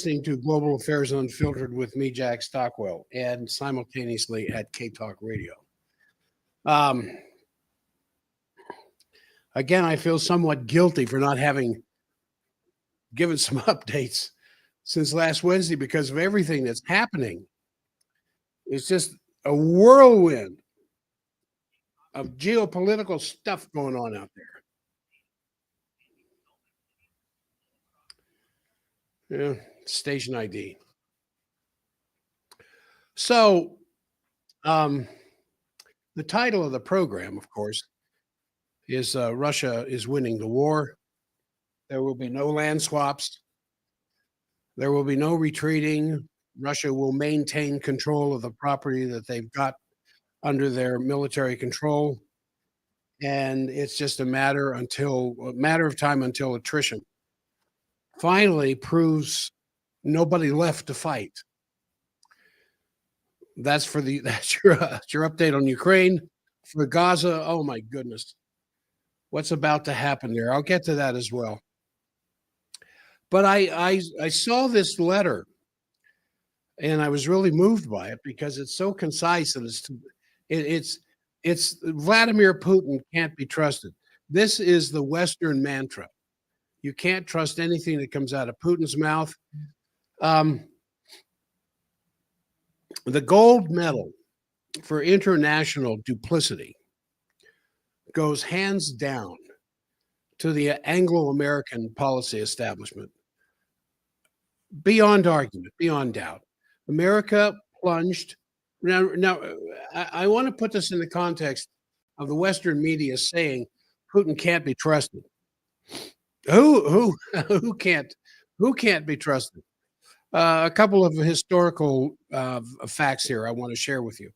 listening to Global Affairs Unfiltered with me, Jack Stockwell, and simultaneously at K Talk Radio. Um, Again, I feel somewhat guilty for not having given some updates since last Wednesday because of everything that's happening. It's just a whirlwind of geopolitical stuff going on out there. Yeah, station ID. So, um, the title of the program, of course, is Russia is winning the war. There will be no land swaps. There will be no retreating. Russia will maintain control of the property that they've got under their military control. And it's just a matter of time until attrition finally proves nobody left to fight. That's your update on Ukraine. For Gaza, oh my goodness, what's about to happen there? I'll get to that as well. But I saw this letter, and I was really moved by it because it's so concise and it's Vladimir Putin can't be trusted. This is the Western mantra. You can't trust anything that comes out of Putin's mouth. The gold medal for international duplicity goes hands down to the Anglo-American policy establishment. Beyond argument, beyond doubt. America plunged. Now I want to put this in the context of the Western media saying Putin can't be trusted. Who can't be trusted? A couple of historical facts here I want to share with you.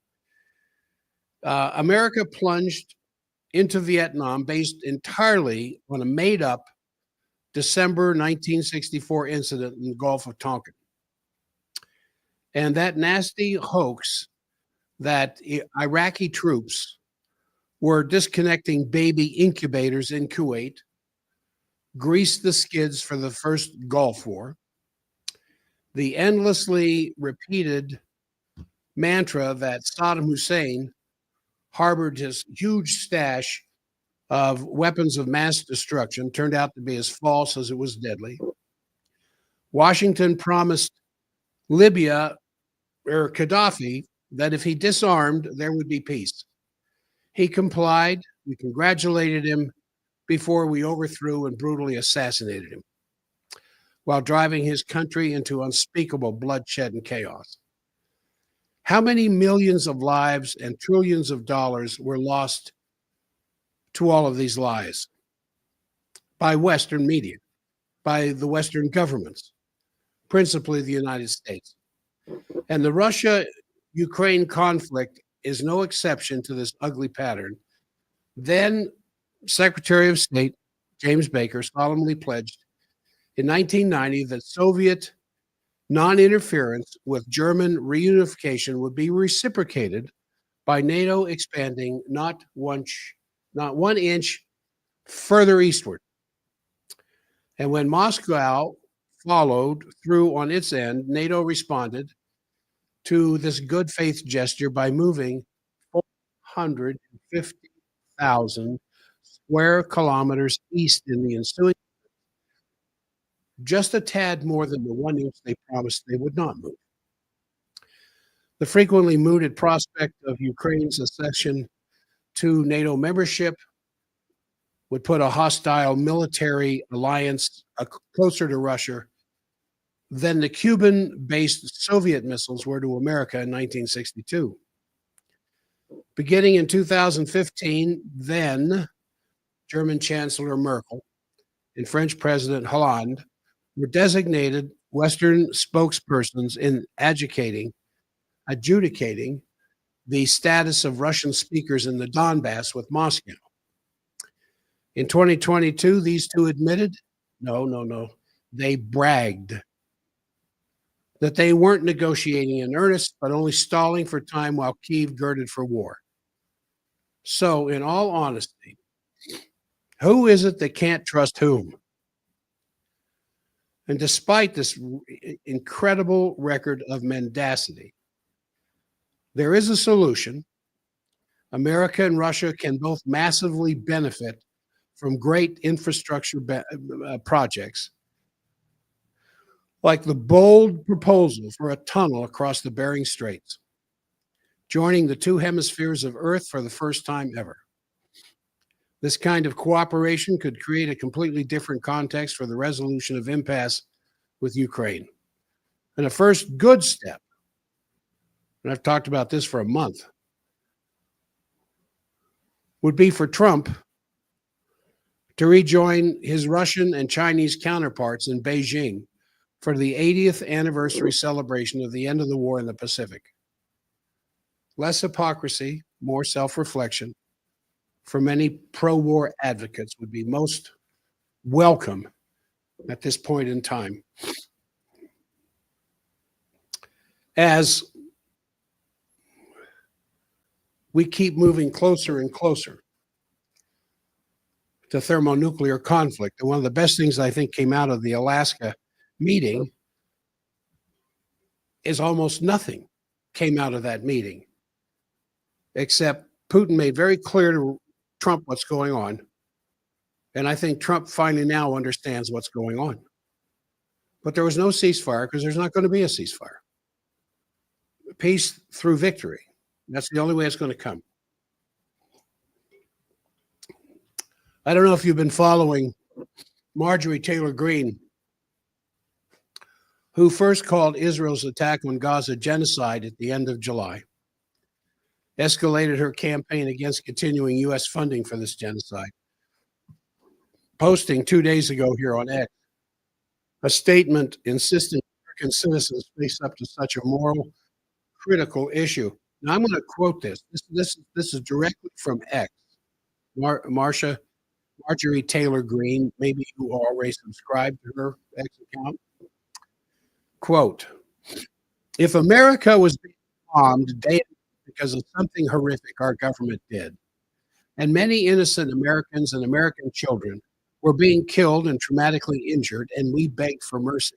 America plunged into Vietnam based entirely on a made-up December 1964 incident in the Gulf of Tonkin. And that nasty hoax that Iraqi troops were disconnecting baby incubators in Kuwait greased the skids for the first Gulf War. The endlessly repeated mantra that Saddam Hussein harbored his huge stash of weapons of mass destruction turned out to be as false as it was deadly. Washington promised Libya or Gaddafi that if he disarmed, there would be peace. He complied. We congratulated him before we overthrew and brutally assassinated him while driving his country into unspeakable bloodshed and chaos. How many millions of lives and trillions of dollars were lost to all of these lies by Western media, by the Western governments, principally the United States? And the Russia-Ukraine conflict is no exception to this ugly pattern. Then Secretary of State James Baker solemnly pledged in 1990 that Soviet non-interference with German reunification would be reciprocated by NATO expanding not one inch further eastward. And when Moscow followed through on its end, NATO responded to this good faith gesture by moving 450,000 square kilometers east in the ensuing, just a tad more than the 1 inch they promised they would not move. The frequently mooted prospect of Ukraine's accession to NATO membership would put a hostile military alliance closer to Russia than the Cuban-based Soviet missiles were to America in 1962. Beginning in 2015, then German Chancellor Merkel and French President Hollande were designated Western spokespersons in adjudicating the status of Russian speakers in the Donbass with Moscow. In 2022, these two admitted, no, they bragged that they weren't negotiating in earnest, but only stalling for time while Kyiv girded for war. So, in all honesty, who is it that can't trust whom? And despite this incredible record of mendacity, there is a solution. America and Russia can both massively benefit from great infrastructure projects, like the bold proposal for a tunnel across the Bering Straits, joining the two hemispheres of Earth for the first time ever. This kind of cooperation could create a completely different context for the resolution of impasse with Ukraine. And a first good step, and I've talked about this for a month, would be for Trump to rejoin his Russian and Chinese counterparts in Beijing for the 80th anniversary celebration of the end of the war in the Pacific. Less hypocrisy, more self-reflection for many pro-war advocates would be most welcome at this point in time. As we keep moving closer and closer to thermonuclear conflict, and one of the best things I think came out of the Alaska meeting is almost nothing came out of that meeting, except Putin made very clear to Trump what's going on. And I think Trump finally now understands what's going on. But there was no ceasefire because there's not going to be a ceasefire. Peace through victory. That's the only way it's going to come. I don't know if you've been following Marjorie Taylor Greene, who first called Israel's attack on Gaza genocide at the end of July, escalated her campaign against continuing U.S. funding for this genocide, posting 2 days ago here on X a statement insisting American citizens face up to such a moral, critical issue. Now, I'm going to quote this. This is directly from X. Marjorie Taylor Greene, maybe you already subscribed to her X account. Quote, if America was being bombed day because of something horrific our government did, and many innocent Americans and American children were being killed and traumatically injured, and we begged for mercy,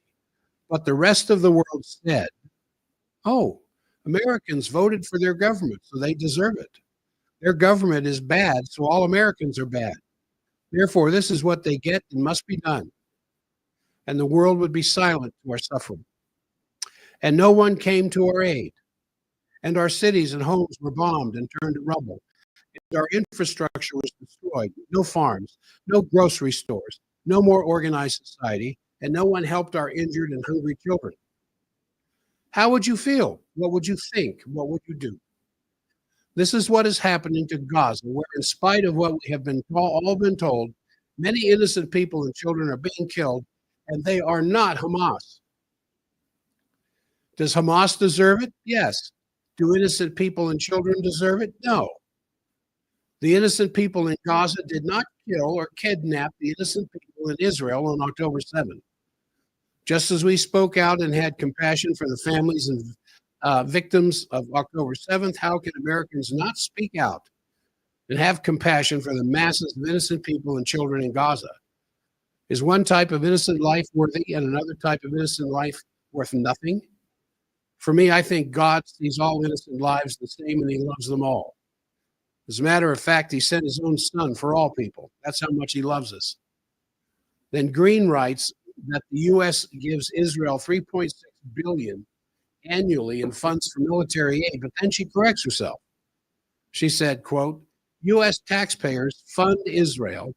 but the rest of the world said, oh, Americans voted for their government, so they deserve it. Their government is bad, so all Americans are bad. Therefore, this is what they get and must be done. And the world would be silent to our suffering. And no one came to our aid. And our cities and homes were bombed and turned to rubble. And our infrastructure was destroyed. No farms, no grocery stores, no more organized society, and no one helped our injured and hungry children. How would you feel? What would you think? What would you do? This is what is happening to Gaza, where in spite of what we have all been told, many innocent people and children are being killed, and they are not Hamas. Does Hamas deserve it? Yes. Do innocent people and children deserve it? No. The innocent people in Gaza did not kill or kidnap the innocent people in Israel on October 7th. Just as we spoke out and had compassion for the families and victims of October 7th, how can Americans not speak out and have compassion for the masses of innocent people and children in Gaza? Is one type of innocent life worthy and another type of innocent life worth nothing? For me, I think God sees all innocent lives the same and he loves them all. As a matter of fact, he sent his own son for all people. That's how much he loves us. Then Greene writes that the U.S. gives Israel $3.6 billion annually in funds for military aid, but then she corrects herself. She said, quote, U.S. taxpayers fund Israel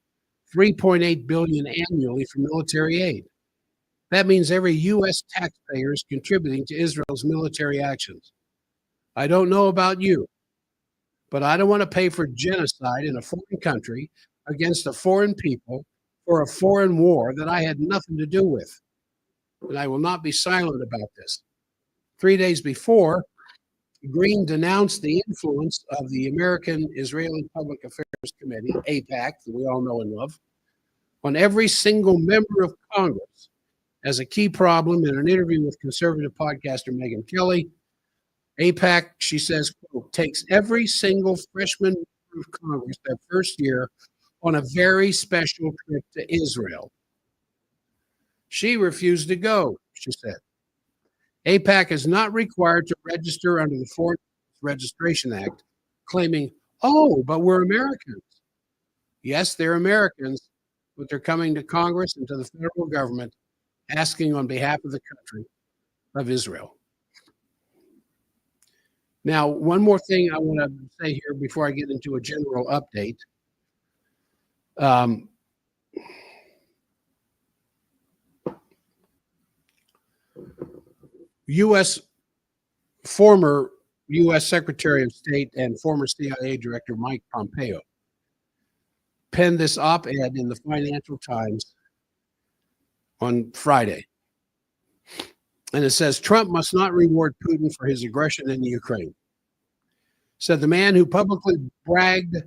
$3.8 billion annually for military aid. That means every U.S. taxpayer is contributing to Israel's military actions. I don't know about you, but I don't want to pay for genocide in a foreign country against a foreign people for a foreign war that I had nothing to do with. And I will not be silent about this. 3 days before, Greene denounced the influence of the American Israeli Public Affairs Committee, AIPAC, that we all know and love, on every single member of Congress as a key problem. In an interview with conservative podcaster Megyn Kelly, AIPAC, she says, quote, takes every single freshman member of Congress their first year on a very special trip to Israel. She refused to go, she said. AIPAC is not required to register under the Foreign Registration Act, claiming, oh, but we're Americans. Yes, they're Americans, but they're coming to Congress and to the federal government asking on behalf of the country of Israel. Now, one more thing I want to say here before I get into a general update. Former U.S. Secretary of State and former CIA Director Mike Pompeo penned this op-ed in the Financial Times on Friday. And it says, Trump must not reward Putin for his aggression in Ukraine. Said the man who publicly bragged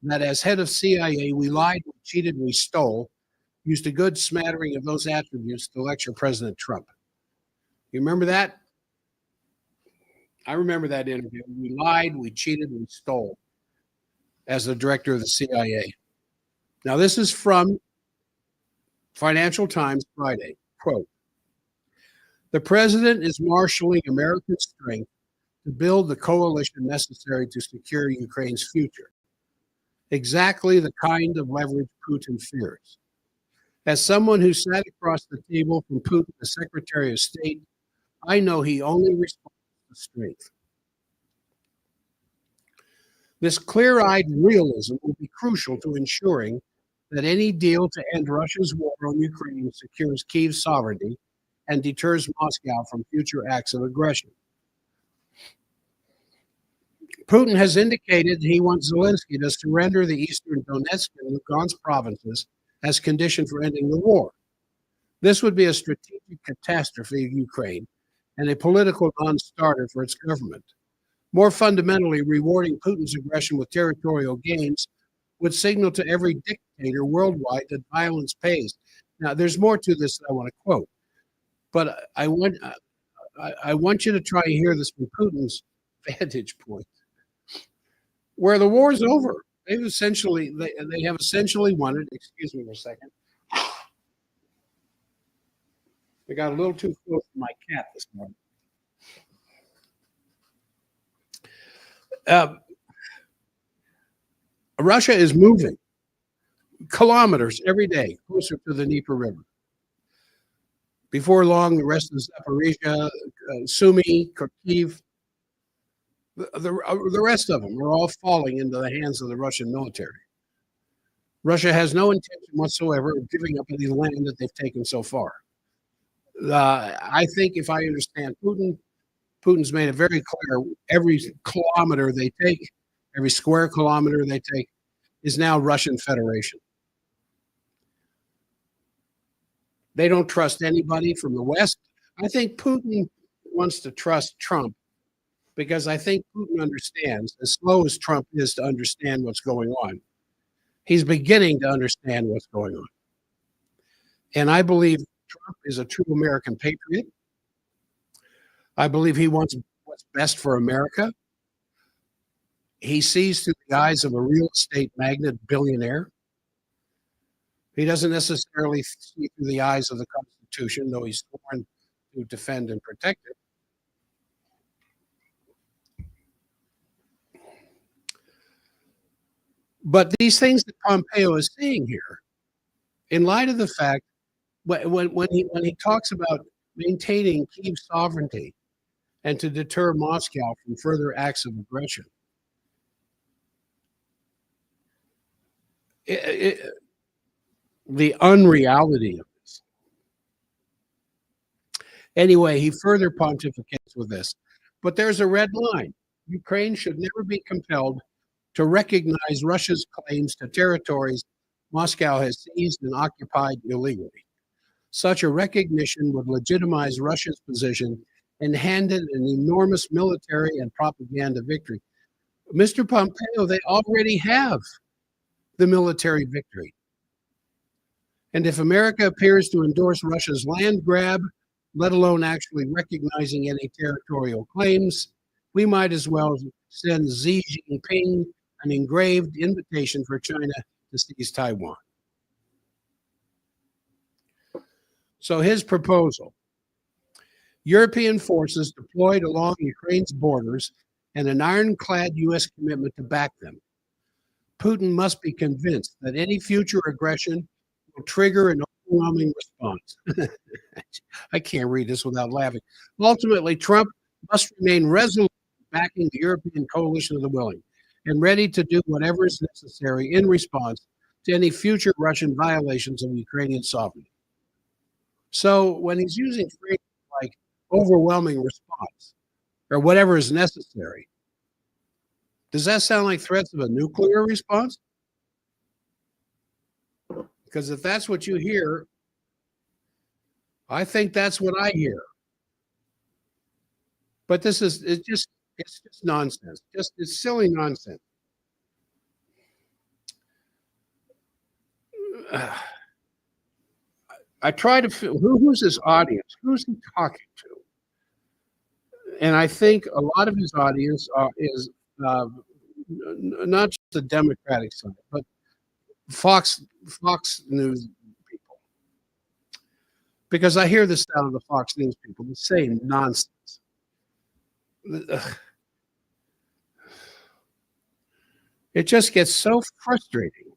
that as head of CIA, we lied, we cheated, we stole, used a good smattering of those attributes to lecture President Trump. You remember that? I remember that interview. We lied, we cheated, we stole as the director of the CIA. Now, this is from Financial Times Friday. Quote, the president is marshaling American strength to build the coalition necessary to secure Ukraine's future. Exactly the kind of leverage Putin fears. As someone who sat across the table from Putin, the Secretary of State, I know he only responds to strength. This clear-eyed realism will be crucial to ensuring that any deal to end Russia's war on Ukraine secures Kyiv's sovereignty and deters Moscow from future acts of aggression. Putin has indicated he wants Zelensky to surrender the eastern Donetsk and Lugansk provinces as condition for ending the war. This would be a strategic catastrophe of Ukraine and a political non-starter for its government. More fundamentally, rewarding Putin's aggression with territorial gains would signal to every dictator worldwide that violence pays. Now, there's more to this that I want to quote, but I want you to try to hear this from Putin's vantage point. Where the war is over, they have essentially won it. Excuse me for a second. I got a little too close to my cat this morning. Russia is moving kilometers every day closer to the Dnieper River. Before long, the rest of Zaporizhia, Sumy, Kharkiv, the rest of them are all falling into the hands of the Russian military. Russia has no intention whatsoever of giving up any land that they've taken so far. I think if I understand Putin, Putin's made it very clear every kilometer they take, every square kilometer they take is now Russian Federation. They don't trust anybody from the West. I think Putin wants to trust Trump because I think Putin understands, as slow as Trump is to understand what's going on, he's beginning to understand what's going on. And I believe Trump is a true American patriot. I believe he wants what's best for America. He sees through the eyes of a real estate magnate billionaire. He doesn't necessarily see through the eyes of the Constitution, though he's sworn to defend and protect it. But these things that Pompeo is saying here, in light of the fact when he talks about maintaining Kyiv's sovereignty and to deter Moscow from further acts of aggression, the unreality of this. Anyway, he further pontificates with this. But there's a red line. Ukraine should never be compelled to recognize Russia's claims to territories Moscow has seized and occupied illegally. Such a recognition would legitimize Russia's position and hand it an enormous military and propaganda victory. Mr. Pompeo, they already have the military victory. And if America appears to endorse Russia's land grab, let alone actually recognizing any territorial claims, we might as well send Xi Jinping an engraved invitation for China to seize Taiwan. So his proposal: European forces deployed along Ukraine's borders and an ironclad U.S. commitment to back them. Putin must be convinced that any future aggression will trigger an overwhelming response. I can't read this without laughing. Ultimately, Trump must remain resolute in backing the European coalition of the willing and ready to do whatever is necessary in response to any future Russian violations of Ukrainian sovereignty. So when he's using phrases like overwhelming response or whatever is necessary, does that sound like threats of a nuclear response? Because if that's what you hear, I think that's what I hear. But it's just nonsense. It's silly nonsense. I try to feel who's his audience? Who's he talking to? And I think a lot of his audience is not just the Democratic side, but Fox News people. Because I hear this out of the Fox News people, the same nonsense. It just gets so frustrating.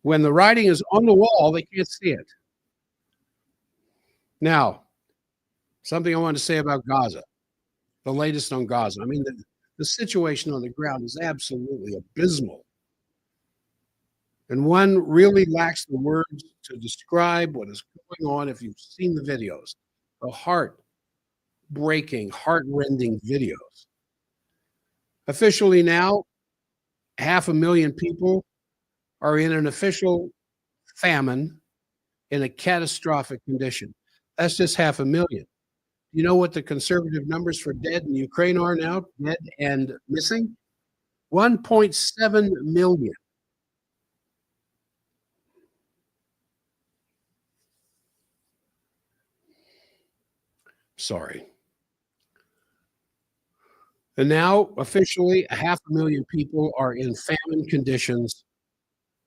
When the writing is on the wall, they can't see it. Now, something I want to say about Gaza, the latest on Gaza. I mean, the situation on the ground is absolutely abysmal. And one really lacks the words to describe what is going on if you've seen the videos, the heart-breaking, heart-rending videos. Officially now, 500,000 people are in an official famine in a catastrophic condition. That's just 500,000. You know what the conservative numbers for dead in Ukraine are now, dead and missing? 1.7 million. Sorry. And now, officially, 500,000 people are in famine conditions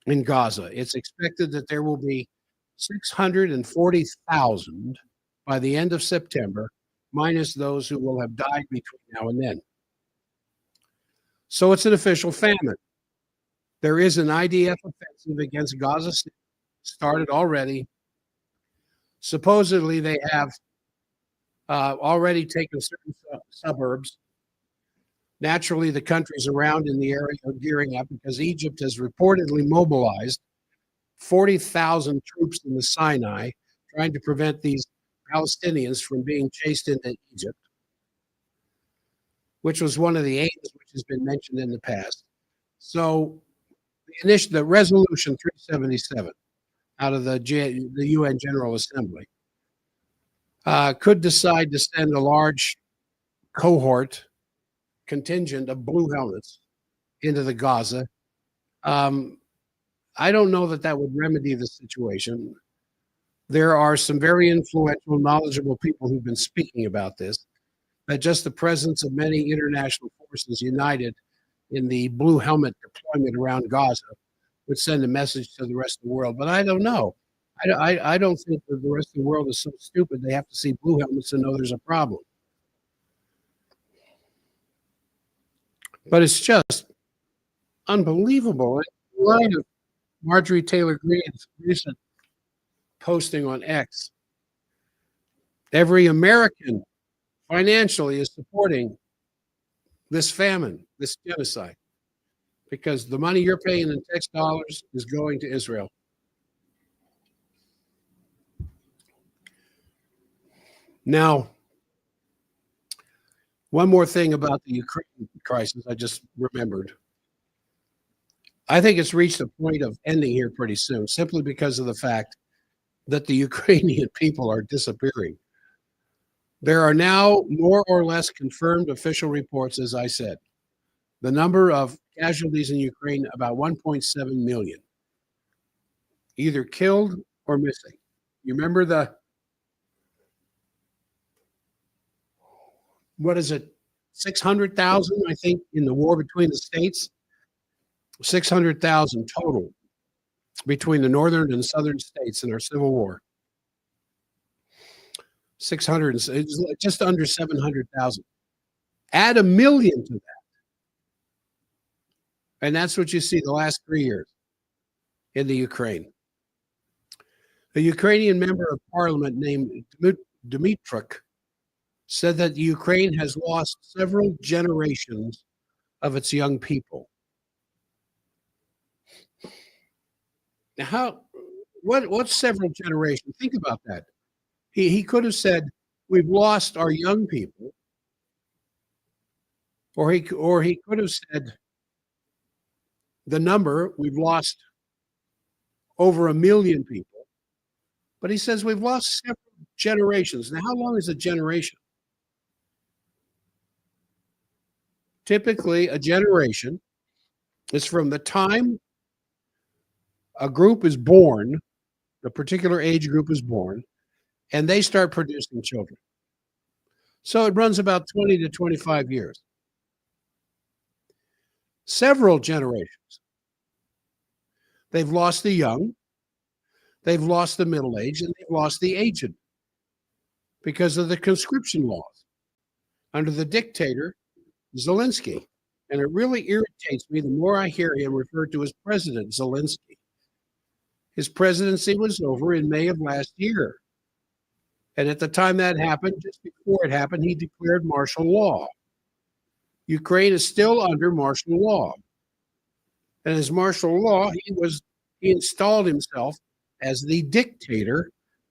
in Gaza. It's expected that there will be 640,000 by the end of September, minus those who will have died between now and then. So it's an official famine. There is an IDF offensive against Gaza City, started already. Supposedly, they have already taken certain suburbs. Naturally, the countries around in the area are gearing up because Egypt has reportedly mobilized 40,000 troops in the Sinai, trying to prevent these Palestinians from being chased into Egypt, which was one of the aims which has been mentioned in the past. So the resolution 377 out of the UN General Assembly could decide to send a large contingent of blue helmets into the Gaza. I don't know that would remedy the situation. There are some very influential, knowledgeable people who've been speaking about this, that just the presence of many international forces united in the blue helmet deployment around Gaza would send a message to the rest of the world. But I don't know. I don't think that the rest of the world is so stupid they have to see blue helmets to know there's a problem. But it's just unbelievable. In light of Marjorie Taylor Greene's recent posting on X, every American financially is supporting this famine, this genocide, because the money you're paying in tax dollars is going to Israel. Now, one more thing about the Ukraine crisis I just remembered. I think it's reached a point of ending here pretty soon, simply because of the fact that the Ukrainian people are disappearing. There are now more or less confirmed official reports, as I said. The number of casualties in Ukraine, about 1.7 million, either killed or missing. You remember what is it, 600,000, I think, in the war between the states? 600,000 total between the northern and southern states in our civil war. 600, it's just under 700,000. Add 1,000,000 to that. And that's what you see the last 3 years in the Ukraine. A Ukrainian member of parliament named Dmytryk said that Ukraine has lost several generations of its young people. Now, what's several generations? Think about that. He could have said, "We've lost our young people," or he could have said the number, "We've lost over 1,000,000 people," but he says we've lost several generations. Now, how long is a generation? Typically, a generation is from the time a group is born, a particular age group is born, and they start producing children. So it runs about 20 to 25 years. Several generations. They've lost the young, they've lost the middle-aged, and they've lost the aged because of the conscription laws under the dictator, Zelensky. And it really irritates me the more I hear him referred to as President Zelensky. His presidency was over in May of last year. And at the time that happened, just before it happened, he declared martial law. Ukraine is still under martial law. And as martial law, he installed himself as the dictator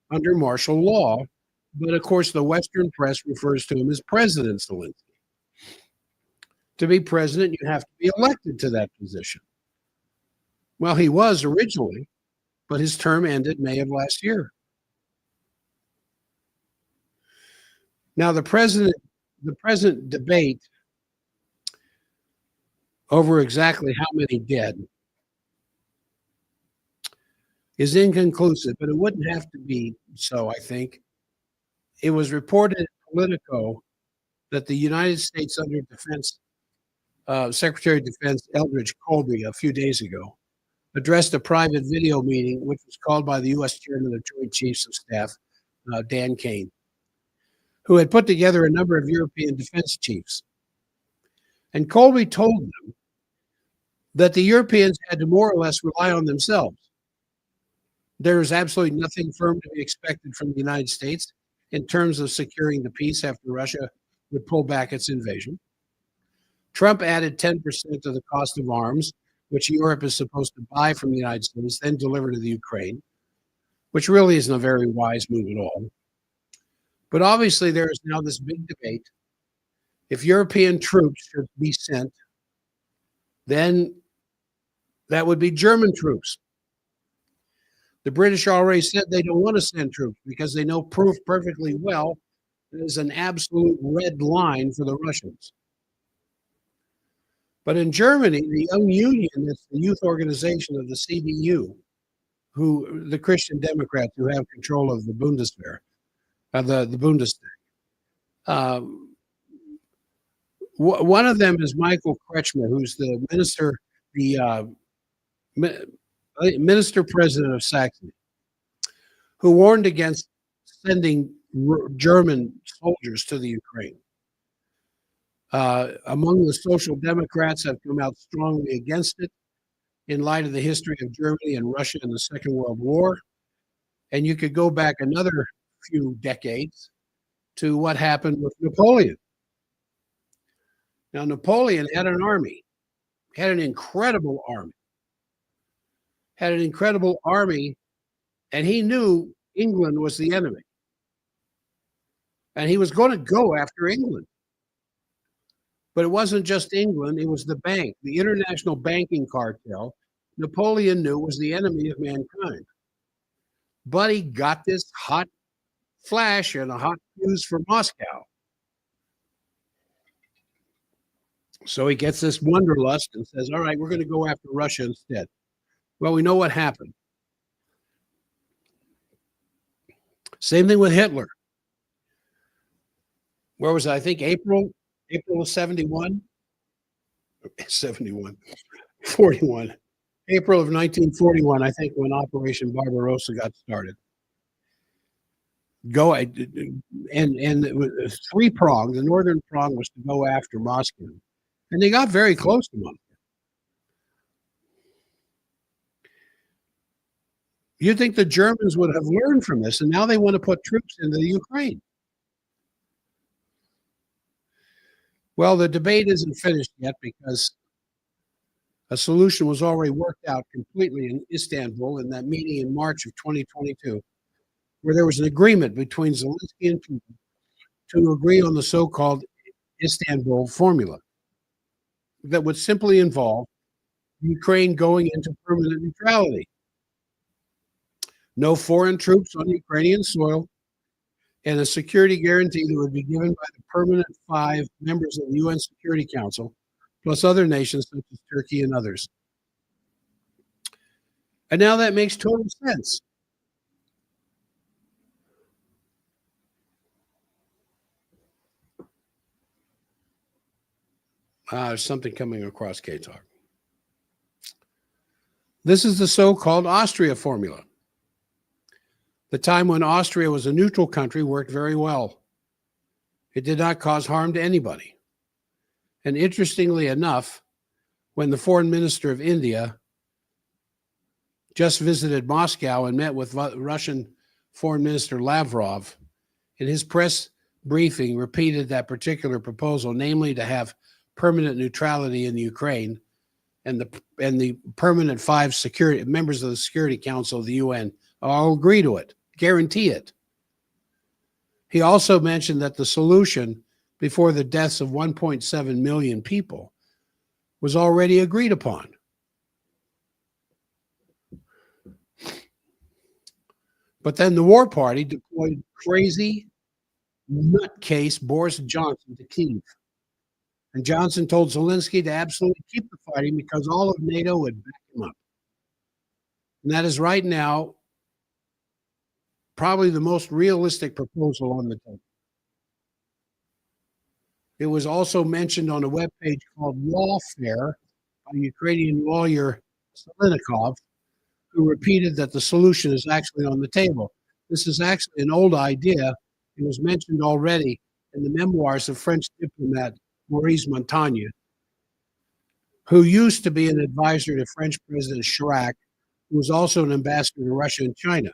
under martial law. But of course, the Western press refers to him as President Zelensky. To be president, you have to be elected to that position. Well, he was originally, but his term ended May of last year. Now, the present debate over exactly how many dead is inconclusive, but it wouldn't have to be so, I think. It was reported in Politico that the United States Under Defense Secretary of Defense Eldridge Colby a few days ago addressed a private video meeting, which was called by the U.S. Chairman of Joint Chiefs of Staff, Dan Kane, who had put together a number of European defense chiefs. And Colby told them that the Europeans had to more or less rely on themselves. There is absolutely nothing firm to be expected from the United States in terms of securing the peace after Russia would pull back its invasion. Trump added 10% of the cost of arms, which Europe is supposed to buy from the United States, then deliver to the Ukraine, which really isn't a very wise move at all. But obviously, there is now this big debate. If European troops should be sent, then that would be German troops. The British already said they don't want to send troops because they know proof perfectly well it is an absolute red line for the Russians. But in Germany, the Young Union, that's the youth organization of the CDU, the Christian Democrats who have control of the Bundeswehr, the Bundestag. One of them is Michael Kretschmer, who's the minister president of Saxony, who warned against sending German soldiers to the Ukraine. Among the Social Democrats have come out strongly against it in light of the history of Germany and Russia in the Second World War. And you could go back another few decades to what happened with Napoleon. Now, Napoleon had an army, had an incredible army, and he knew England was the enemy. And he was going to go after England. But it wasn't just England, it was the bank, the international banking cartel Napoleon knew was the enemy of mankind. But he got this hot flash and a hot fuse from Moscow. So he gets this wanderlust and says, all right, we're going to go after Russia instead. Well, we know what happened. Same thing with Hitler. Where was it? I think April of 71, 41, April of 1941, I think, when Operation Barbarossa got started. go and it was three pronged. The northern prong was to go after Moscow, and they got very close to Moscow. You'd think the Germans would have learned from this, and now they want to put troops into the Ukraine. Well, the debate isn't finished yet because a solution was already worked out completely in Istanbul in that meeting in March of 2022, where there was an agreement between Zelensky and Putin to agree on the so-called Istanbul formula that would simply involve Ukraine going into permanent neutrality. No foreign troops on Ukrainian soil, and a security guarantee that would be given by the permanent 5 members of the UN Security Council, plus other nations such as Turkey and others. And now that makes total sense. There's something coming across KTalk. This is the so-called Austria formula. The time when Austria was a neutral country worked very well. It did not cause harm to anybody. And interestingly enough, when the foreign minister of India just visited Moscow and met with Russian Foreign Minister Lavrov, in his press briefing repeated that particular proposal, namely to have permanent neutrality in the Ukraine, and the permanent 5 security members of the Security Council of the UN all agree to it, guarantee it. He also mentioned that the solution before the deaths of 1.7 million people was already agreed upon. But then the war party deployed crazy nutcase Boris Johnson to Kyiv. And Johnson told Zelensky to absolutely keep the fighting because all of NATO would back him up. And that is right now probably the most realistic proposal on the table. It was also mentioned on a webpage called Lawfare by Ukrainian lawyer Selenikov, who repeated that the solution is actually on the table. This is actually an old idea. It was mentioned already in the memoirs of French diplomat Maurice Montaigne, who used to be an advisor to French President Chirac, who was also an ambassador to Russia and China.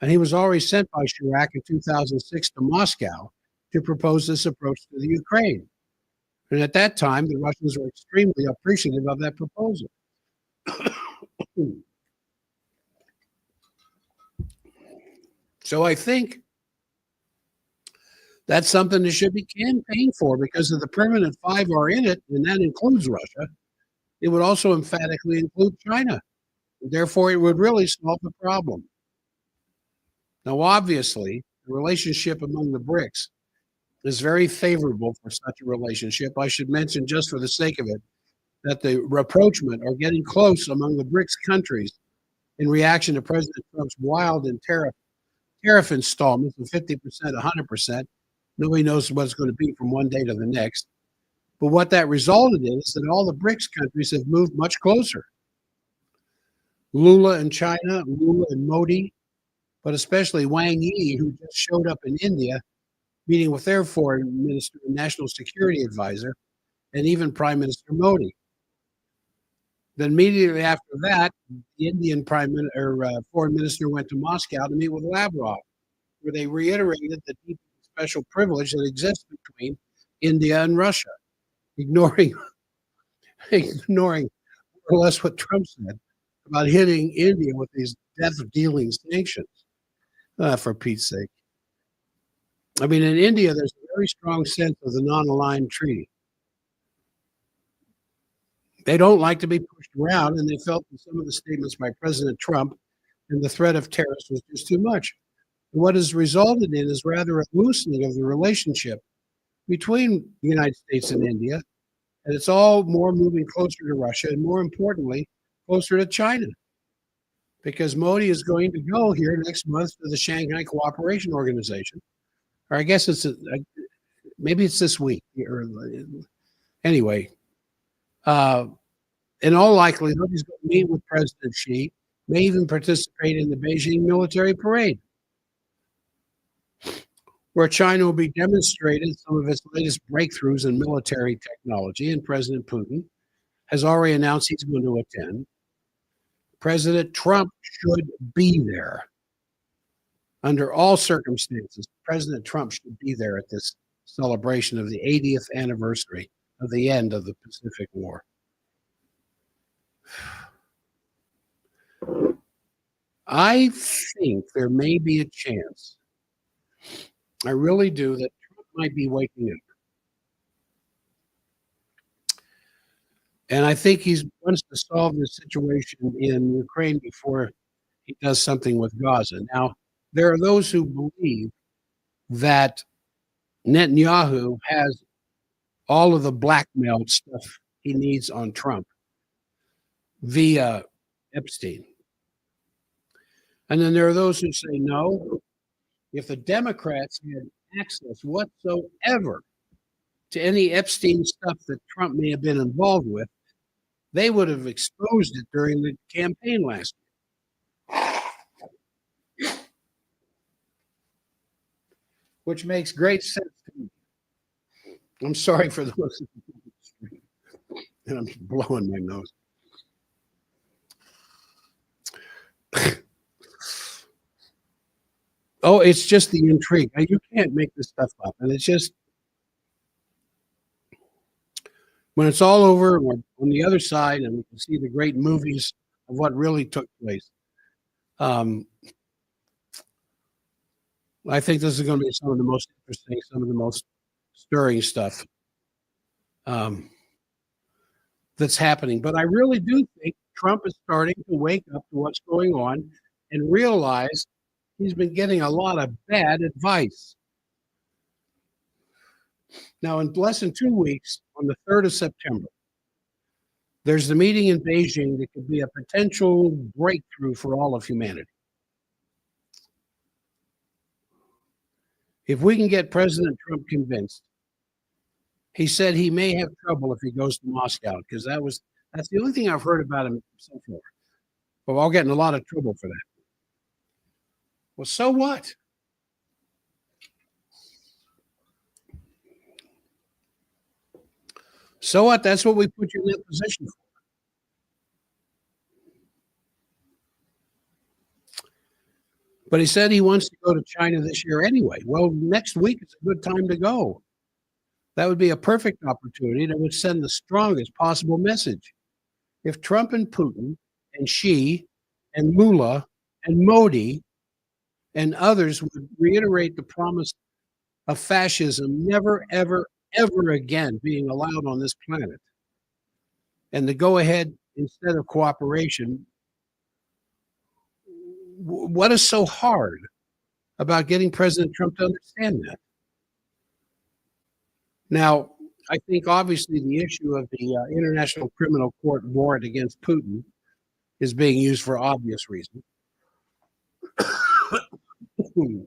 And he was already sent by Chirac in 2006 to Moscow to propose this approach to the Ukraine. And at that time, the Russians were extremely appreciative of that proposal. So I think that's something that should be campaigned for, because if the permanent 5 are in it, and that includes Russia, it would also emphatically include China. Therefore, it would really solve the problem. Now, obviously, the relationship among the BRICS is very favorable for such a relationship. I should mention, just for the sake of it, that the rapprochement or getting close among the BRICS countries in reaction to President Trump's wild and tariff installments of 50%, 100%. Nobody knows what it's going to be from one day to the next. But what that resulted in is that all the BRICS countries have moved much closer. Lula in China, Lula and Modi, but especially Wang Yi, who just showed up in India, meeting with their foreign minister and national security advisor, and even Prime Minister Modi. Then immediately after that, the Indian foreign minister went to Moscow to meet with Lavrov, where they reiterated the deep special privilege that exists between India and Russia, ignoring more or less what Trump said about hitting India with these death-dealing sanctions, for Pete's sake. I mean, in India, there's a very strong sense of the non-aligned treaty. They don't like to be pushed around, and they felt that some of the statements by President Trump and the threat of tariffs was just too much. And what has resulted in is rather a loosening of the relationship between the United States and India, and it's all more moving closer to Russia, and more importantly, closer to China, because Modi is going to go here next month to the Shanghai Cooperation Organization, or I guess maybe it's this week. Anyway, in all likelihood, he's going to meet with President Xi, may even participate in the Beijing military parade. where China will be demonstrated some of its latest breakthroughs in military technology, and President Putin has already announced he's going to attend. President Trump should be there. Under all circumstances, President Trump should be there at this celebration of the 80th anniversary of the end of the Pacific War. I think there may be a chance, I really do, that Trump might be waking up. And I think he wants to solve the situation in Ukraine before he does something with Gaza. Now, there are those who believe that Netanyahu has all of the blackmail stuff he needs on Trump via Epstein. And then there are those who say, no, if the Democrats had access whatsoever to any Epstein stuff that Trump may have been involved with, they would have exposed it during the campaign last year. Which makes great sense to me. I'm sorry for those and I'm blowing my nose. Oh, it's just the intrigue. You can't make this stuff up. And it's just, when it's all over, we're on the other side, and we can see the great movies of what really took place. I think this is going to be some of the most interesting, some of the most stirring stuff that's happening. But I really do think Trump is starting to wake up to what's going on and realize he's been getting a lot of bad advice. Now, in less than 2 weeks, on the 3rd of September, there's the meeting in Beijing that could be a potential breakthrough for all of humanity. If we can get President Trump convinced, he said he may have trouble if he goes to Moscow, because that's the only thing I've heard about him so far. But I'll get in a lot of trouble for that. Well, so what? So what? That's what we put you in that position for. But he said he wants to go to China this year anyway. Well, next week is a good time to go. That would be a perfect opportunity that would send the strongest possible message. If Trump and Putin and Xi and Mullah and Modi and others would reiterate the promise of fascism never, ever, ever again being allowed on this planet, and to go ahead instead of cooperation, what is so hard about getting President Trump to understand that? Now, I think obviously the issue of the International Criminal Court warrant against Putin is being used for obvious reasons.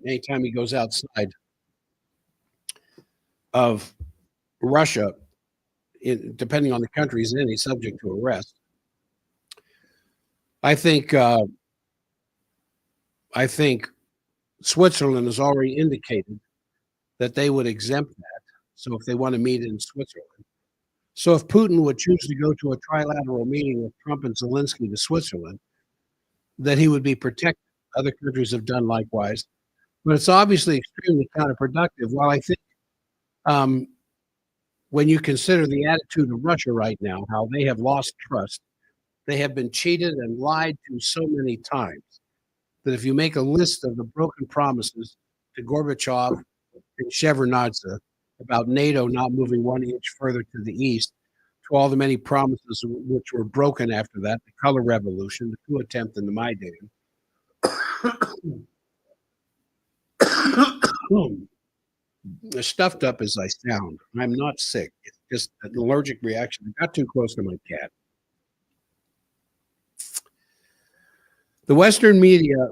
Anytime he goes outside of Russia, depending on the country he's in, he's subject to arrest. I think Switzerland has already indicated that they would exempt that. So if they want to meet in Switzerland. So if Putin would choose to go to a trilateral meeting with Trump and Zelensky to Switzerland, that he would be protected. Other countries have done likewise. But it's obviously extremely counterproductive. While I think when you consider the attitude of Russia right now, how they have lost trust, they have been cheated and lied to so many times, that if you make a list of the broken promises to Gorbachev and Shevardnadze about NATO not moving 1 inch further to the east, to all the many promises which were broken after that, the color revolution, the coup attempt in the Maidan. As stuffed up as I sound, I'm not sick. It's just an allergic reaction. I got too close to my cat. The Western media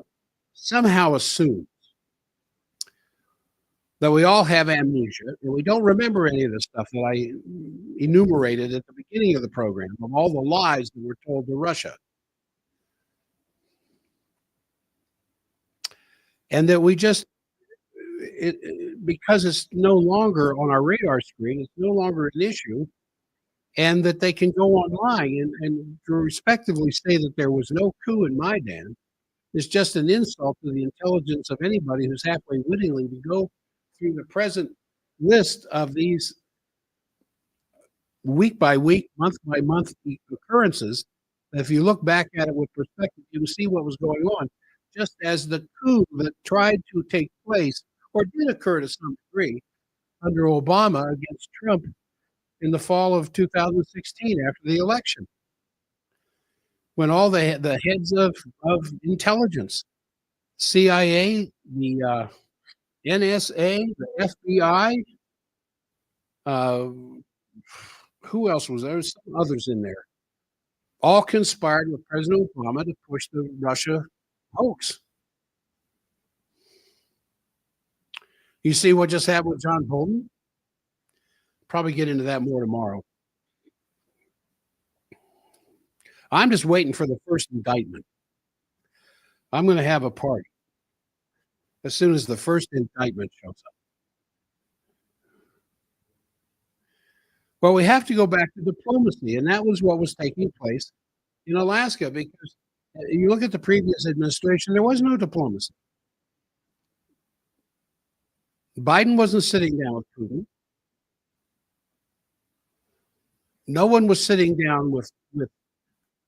somehow assumes that we all have amnesia and we don't remember any of the stuff that I enumerated at the beginning of the program, of all the lies that were told to Russia. And that we just because it's no longer on our radar screen, it's no longer an issue, and that they can go online and respectively say that there was no coup in Maidan is just an insult to the intelligence of anybody who's halfway wittingly to go through the present list of these week by week, month by month occurrences. If you look back at it with perspective, you can see what was going on. Just as the coup that tried to take place, or did occur to some degree, under Obama against Trump in the fall of 2016 after the election, when all the heads of intelligence, CIA, the NSA, the FBI, uh, who else was there? There's some others in there. All conspired with President Obama to push the Russia hoax. You see what just happened with John Bolton? Probably get into that more tomorrow. I'm just waiting for the first indictment. I'm going to have a party as soon as the first indictment shows up. Well, we have to go back to diplomacy, and that was what was taking place in Alaska, because you look at the previous administration, there was no diplomacy. Biden wasn't sitting down with Putin. No one was sitting down with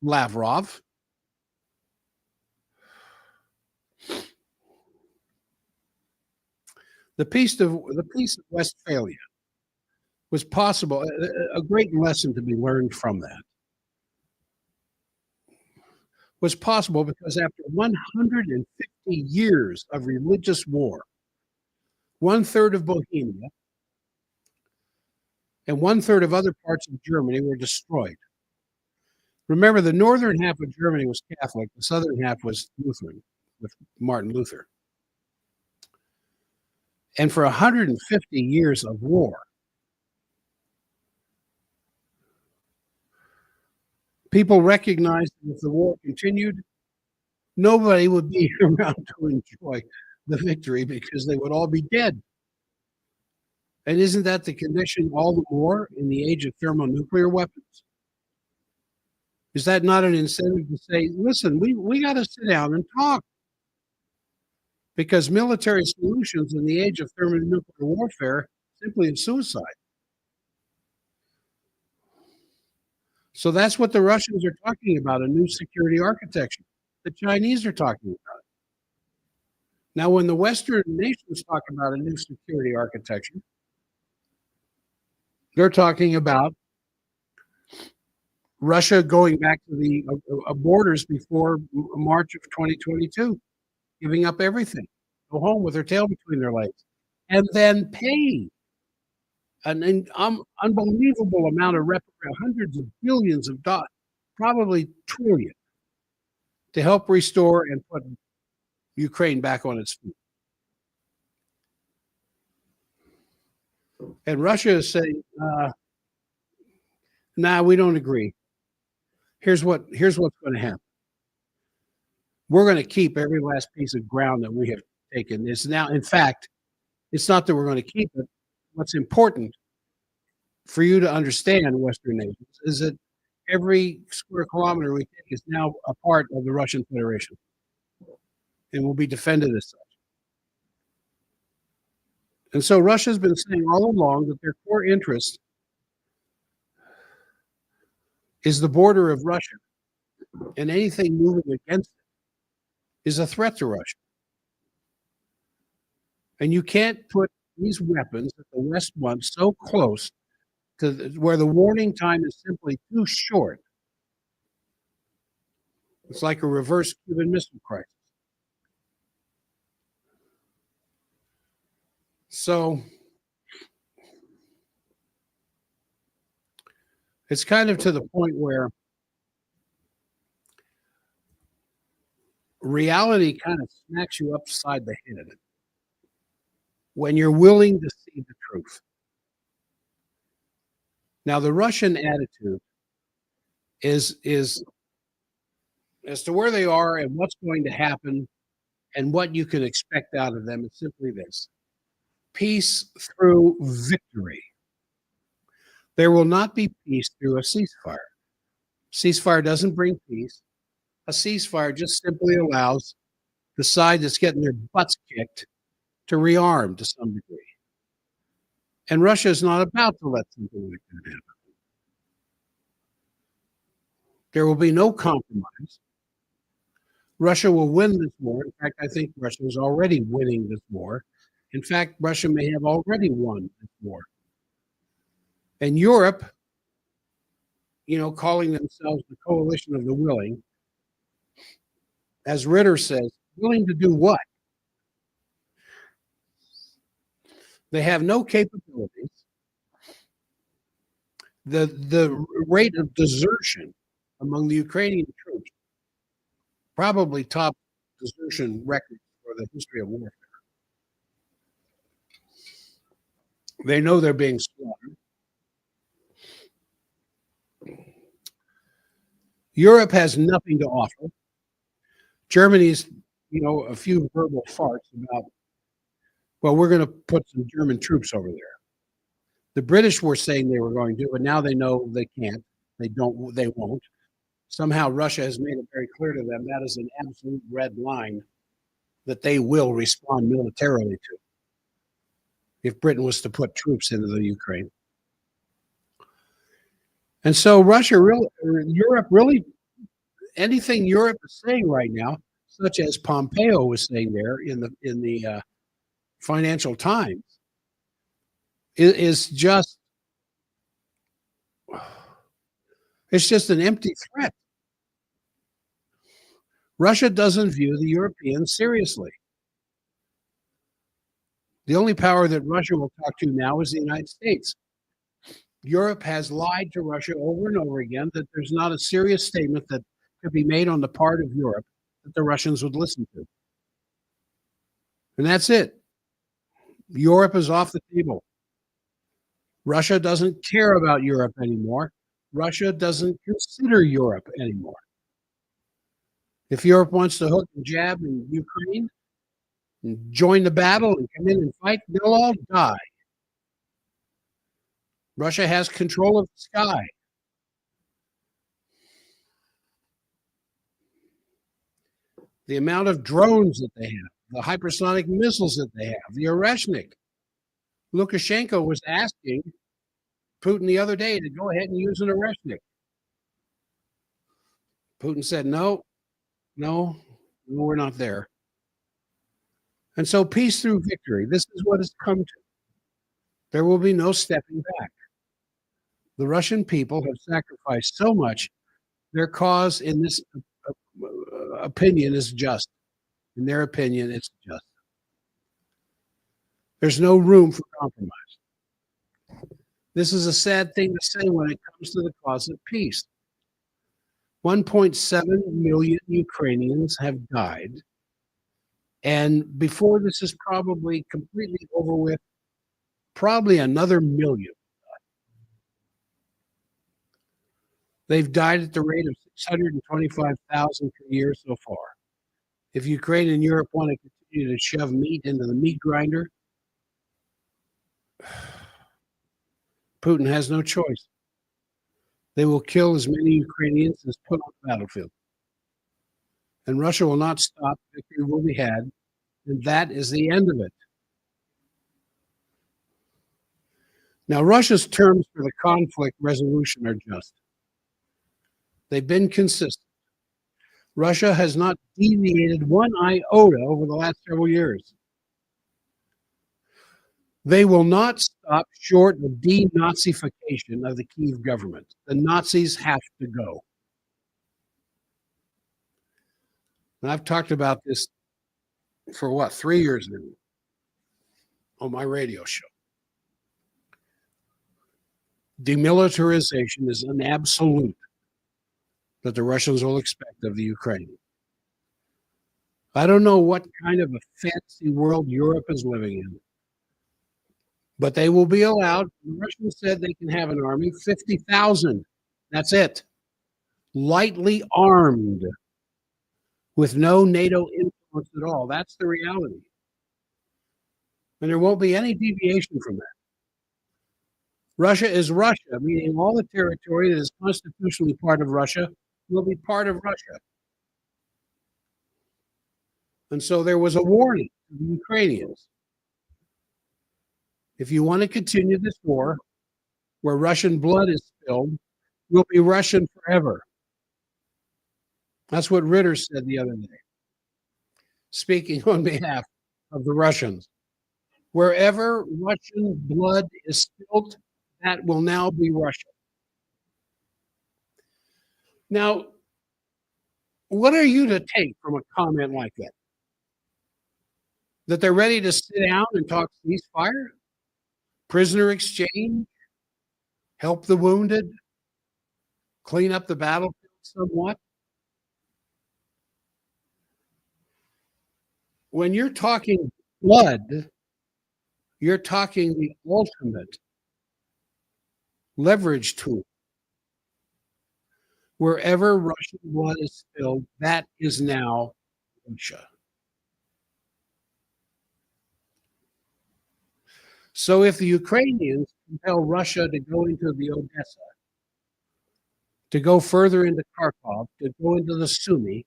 Lavrov. The peace of Westphalia was possible, a great lesson to be learned from that was possible because after 150 years of religious war, 1/3 of Bohemia and 1/3 of other parts of Germany were destroyed. Remember, the northern half of Germany was Catholic, the southern half was Lutheran, with Martin Luther. And for 150 years of war, people recognized that if the war continued, nobody would be around to enjoy the victory because they would all be dead. And isn't that the condition all the more in the age of thermonuclear weapons? Is that not an incentive to say, listen, we got to sit down and talk? Because military solutions in the age of thermonuclear warfare simply is suicide. So that's what the Russians are talking about, a new security architecture. The Chinese are talking about it. Now, when the Western nations talk about a new security architecture, they're talking about Russia going back to the borders before March of 2022, giving up everything, go home with their tail between their legs, and then pay an unbelievable amount of hundreds of billions of dollars, probably trillion, to help restore and put Ukraine back on its feet. And Russia is saying, nah, we don't agree. Here's what's going to happen. We're going to keep every last piece of ground that we have taken. It's now, in fact, it's not that we're going to keep it. What's important for you to understand, Western nations, is that every square kilometer we take is now a part of the Russian Federation and will be defended as such. And so Russia's been saying all along that their core interest is the border of Russia, and anything moving against it is a threat to Russia. And you can't put these weapons that the West wants so close to where the warning time is simply too short. It's like a reverse Cuban Missile Crisis. So it's kind of to the point where reality kind of smacks you upside the head when you're willing to see the truth. Now, the Russian attitude is as to where they are and what's going to happen and what you can expect out of them is simply this. peace through victory. There will not be peace through a ceasefire. Ceasefire doesn't bring peace. A ceasefire just simply allows the side that's getting their butts kicked to rearm to some degree. And Russia is not about to let something like that happen. There will be no compromise. Russia will win this war. In fact, I think Russia is already winning this war. In fact, Russia may have already won this war. And Europe, calling themselves the coalition of the willing, as Ritter says, willing to do what? They have no capabilities. The rate of desertion among the Ukrainian troops probably top desertion records for the history of warfare. They know they're being slaughtered. Europe has nothing to offer. Germany's, a few verbal farts about, well, we're going to put some German troops over there. The British were saying they were going to, but now they know they can't. They won't. Somehow Russia has made it very clear to them that is an absolute red line that they will respond militarily to if Britain was to put troops into the Ukraine. And so Europe really, anything Europe is saying right now, such as Pompeo was saying there in the Financial Times, is just, it's just an empty threat. Russia doesn't view the Europeans seriously. The only power that Russia will talk to now is the United States. Europe has lied to Russia over and over again that there's not a serious statement that could be made on the part of Europe that the Russians would listen to. And that's it. Europe is off the table. Russia doesn't care about Europe anymore. Russia doesn't consider Europe anymore. If Europe wants to hook and jab in Ukraine and join the battle and come in and fight, they'll all die. Russia has control of the sky. The amount of drones that they have, the hypersonic missiles that they have, the Oreshnik. Lukashenko was asking Putin the other day to go ahead and use an Oreshnik. Putin said, no, we're not there. And so peace through victory, this is what it's come to. There will be no stepping back. The Russian people have sacrificed so much. Their cause in this opinion is just. In their opinion, it's just. There's no room for compromise. This is a sad thing to say when it comes to the cause of peace. 1.7 million Ukrainians have died. And before this is probably completely over with, probably another million. They've died at the rate of 625,000 per year so far. If Ukraine and Europe want to continue to shove meat into the meat grinder, Putin has no choice. They will kill as many Ukrainians as put on the battlefield. And Russia will not stop. Victory will be had. And that is the end of it. Now, Russia's terms for the conflict resolution are just. They've been consistent. Russia has not deviated one iota over the last several years. They will not stop short of denazification of the Kyiv government. The Nazis have to go. And I've talked about this for 3 years now on my radio show. Demilitarization is an absolute that the Russians will expect of the Ukraine. I don't know what kind of a fantasy world Europe is living in, but they will be allowed. The Russians said they can have an army, 50,000. That's it. Lightly armed with no NATO influence at all. That's the reality. And there won't be any deviation from that. Russia is Russia, meaning all the territory that is constitutionally part of Russia will be part of Russia. And so there was a warning to the Ukrainians. If you want to continue this war, where Russian blood is spilled, will be Russian forever. That's what Ritter said the other day, speaking on behalf of the Russians. Wherever Russian blood is spilled, that will now be Russia. Now, what are you to take from a comment like that? That they're ready to sit down and talk ceasefire, prisoner exchange, help the wounded, clean up the battlefield somewhat? When you're talking blood, you're talking the ultimate leverage tool. Wherever Russian blood is spilled, that is now Russia. So if the Ukrainians compel Russia to go into the Odessa, to go further into Kharkov, to go into the Sumy,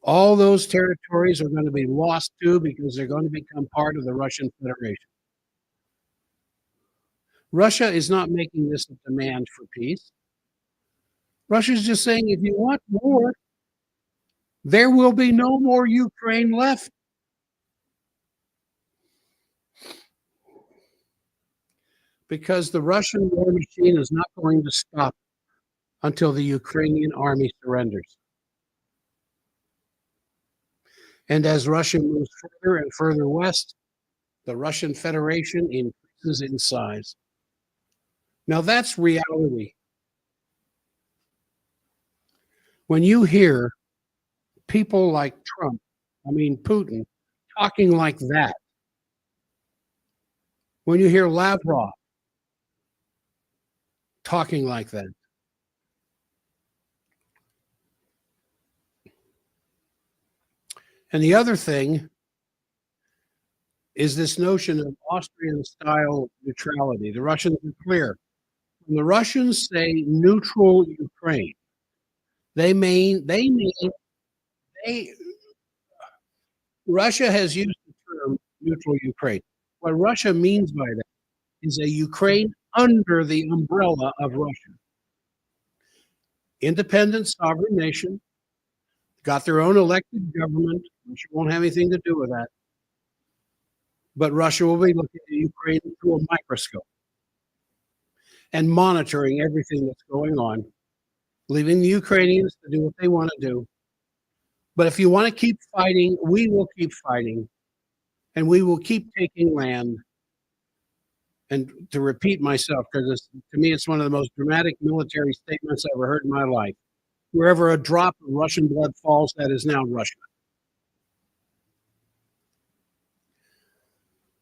all those territories are going to be lost too because they're going to become part of the Russian Federation. Russia is not making this a demand for peace. Russia's just saying, if you want war, there will be no more Ukraine left. Because the Russian war machine is not going to stop until the Ukrainian army surrenders. And as Russia moves further and further west, the Russian Federation increases in size. Now that's reality. When you hear people like Putin, talking like that, when you hear Lavrov talking like that, and the other thing is this notion of Austrian-style neutrality. The Russians are clear. When the Russians say neutral Ukraine, Russia has used the term neutral Ukraine. What Russia means by that is a Ukraine under the umbrella of Russia. Independent sovereign nation, got their own elected government. Russia won't have anything to do with that. But Russia will be looking at Ukraine through a microscope and monitoring everything that's going on, leaving the Ukrainians to do what they want to do. But if you want to keep fighting, we will keep fighting, and we will keep taking land. And to repeat myself, because to me it's one of the most dramatic military statements I ever heard in my life. Wherever a drop of Russian blood falls, that is now Russia.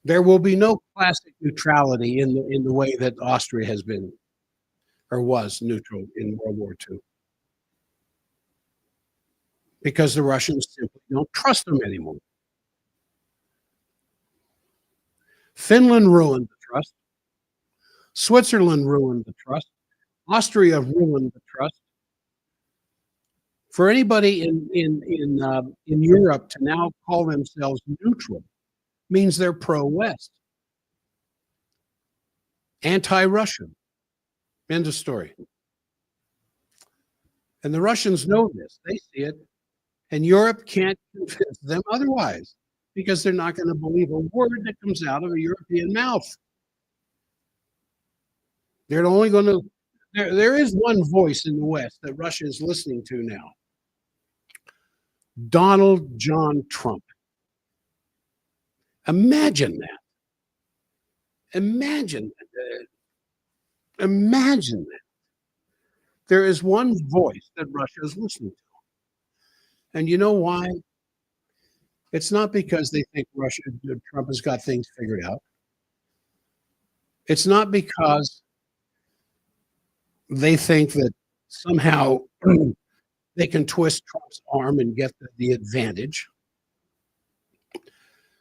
There will be no classic neutrality in the way that Austria has been or was neutral in World War II. Because the Russians simply don't trust them anymore. Finland ruined the trust. Switzerland ruined the trust. Austria ruined the trust. For anybody in Europe to now call themselves neutral means they're pro-West, anti-Russian. End of story. And the Russians know this. They see it. And Europe can't convince them otherwise because they're not going to believe a word that comes out of a European mouth. They're only going to, there is one voice in the West that Russia is listening to now. Donald John Trump. Imagine that. Imagine that. Imagine that. There is one voice that Russia is listening to. And you know why? It's not because they think Trump has got things figured out. It's not because they think that somehow they can twist Trump's arm and get the advantage.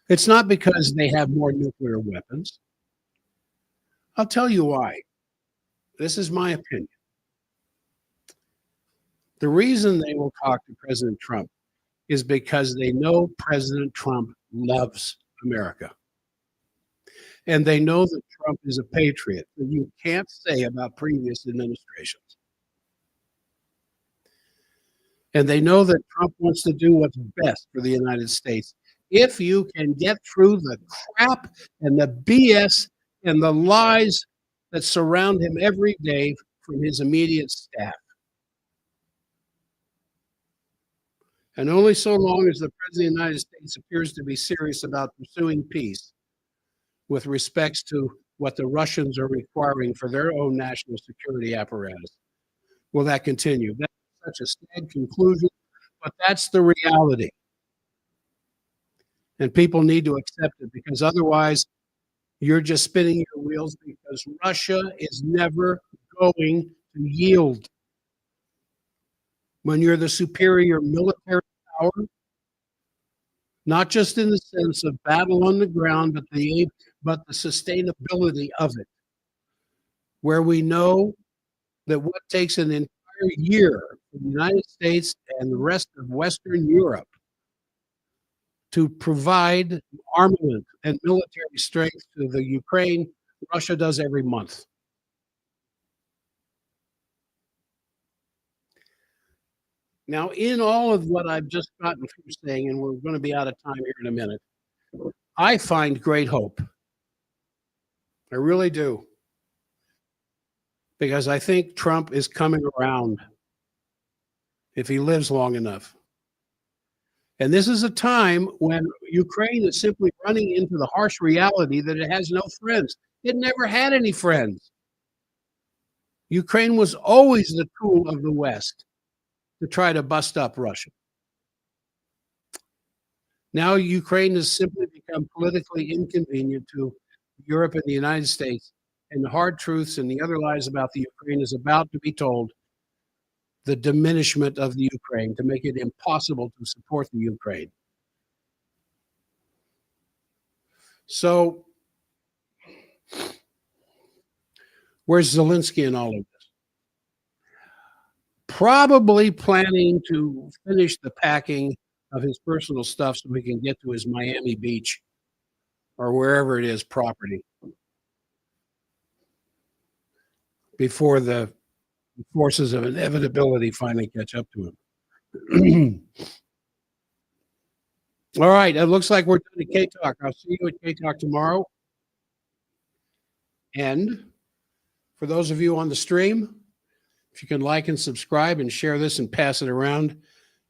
It's not because they have more nuclear weapons. I'll tell you why. This is my opinion. The reason they will talk to President Trump is because they know President Trump loves America. And they know that Trump is a patriot that you can't say about previous administrations. And they know that Trump wants to do what's best for the United States. If you can get through the crap and the BS and the lies that surround him every day from his immediate staff. And only so long as the President of the United States appears to be serious about pursuing peace with respects to what the Russians are requiring for their own national security apparatus will that continue. That's such a sad conclusion, but that's the reality. And people need to accept it, because otherwise you're just spinning your wheels, because Russia is never going to yield. When you're the superior military power, not just in the sense of battle on the ground, but the sustainability of it, where we know that what takes an entire year for the United States and the rest of Western Europe to provide armament and military strength to the Ukraine, Russia does every month. Now, in all of what I've just gotten through saying, and we're going to be out of time here in a minute, I find great hope. I really do. Because I think Trump is coming around if he lives long enough. And this is a time when Ukraine is simply running into the harsh reality that it has no friends. It never had any friends. Ukraine was always the tool of the West to try to bust up Russia. Now Ukraine has simply become politically inconvenient to Europe and the United States, and the hard truths and the other lies about the Ukraine is about to be told. The diminishment of the Ukraine to make it impossible to support the Ukraine. So, where's Zelensky in all of this? Probably planning to finish the packing of his personal stuff so he can get to his Miami Beach or wherever it is property before the forces of inevitability finally catch up to him. All right, it looks like we're done at K-Talk. I'll see you at K-Talk tomorrow. And for those of you on the stream, if you can like and subscribe and share this and pass it around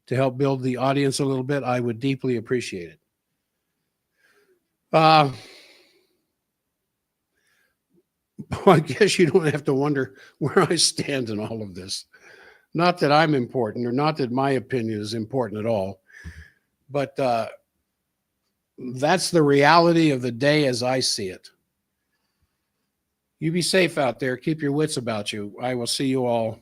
to help build the audience a little bit, I would deeply appreciate it. I guess you don't have to wonder where I stand in all of this. Not that I'm important, or not that my opinion is important at all, but that's the reality of the day as I see it. You be safe out there. Keep your wits about you. I will see you all